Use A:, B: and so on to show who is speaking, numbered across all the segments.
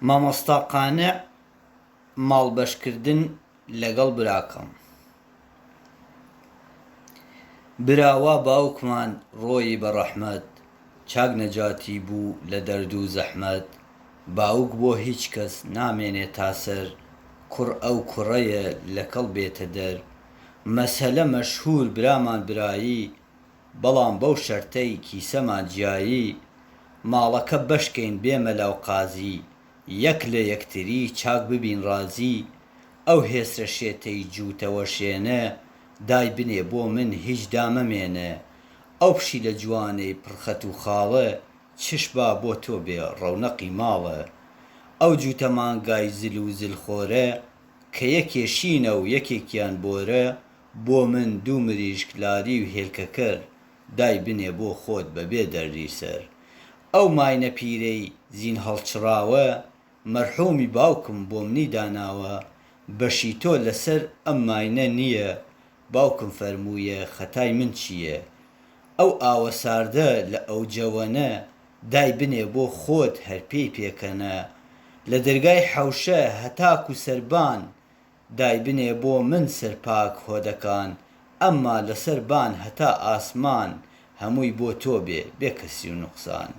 A: مامۆستا قانع ماڵبەشکردن لەگەڵ براکەم. براوە باوکمان ڕۆیی بە ڕەحمەت، چاک نەجاتی بوو لە دەرد و زەحمەت. باوک بۆ هیچ کەس نامێنێ تاسەر، کوڕ ئەو کوڕەیە لەکەڵ بێتە دەر. مەسەلە مەشهوور برامان برایی، بەڵام بەو شەرتەی کیسەمان جیایی. ماڵەکە بەشکەین بێمە لاو قازی، یەک لە یەکتری چاک ببین ڕازی. ئەو هێسرە شێتەی جووتەوە شێنە، دای بنێ بۆ من هیچ دامەمێنە. ئەو پشیلە جوانەی پڕخەت و خاڵە، چش با بۆ تۆ بێ ڕەونەقی ماڵە. ئەو جووتە مانگای زل و زلخۆرە، کە یەکێ شینە و یەکێکیان بۆرە. بۆ من دوو مریشک لاری و هێلکەکەر، دای بنێ بۆ خۆت بەبێ دەردی سەر. ئەو ماینە پیرەی زین هەڵچڕاوە، مەرحومی باوکم بۆ منی داناوە. بەشی تۆ لەسەر ئەم ماینە نییە، باوکم فەرموویە خەتای من چییە. ئەو ئاوە ساردە لە ئەو جەوەنە، دای بنێ بۆ خۆت هەر پێی پێکەنە. لە دەرگای حەوشە هەتاک و سەربان، دای بنێ بۆ من سەرپاک هۆدەکان. ئەمما لەسەر بان هەتا ئاسمان، هەمووی بۆ تۆ بێ بێ کەسی و نوقسان.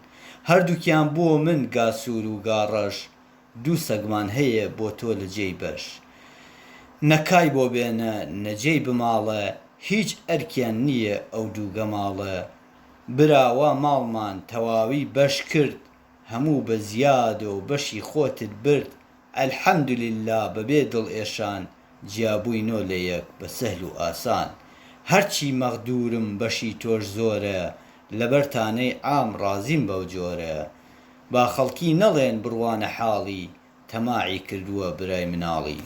A: هەردووکیان بۆ من گاسوور و گاڕەش، دوو سەگمان هەیە بۆ تۆ لە جێی بەش. نەکای بۆ بێنە نەجێی بماڵە، هیچ ئەرکیان نییە ئەو دوو گەماڵە. براوە ماڵمان تەواوی بەش کرد، هەموو بە زیادە و بەشی خۆتت برد. ئەلحەمدولیلا بەبێ دڵئێشان، جیابووینۆ لە یەک بە سەهل و ئاسان. هەرچی مەغدوورم بەشی تۆش زۆرە، لەبەرتانەی عام ڕازیم بەو جۆرە. با خەڵکی نەڵێن بڕوانە حاڵی، تەماعی کردووە برای مناڵی.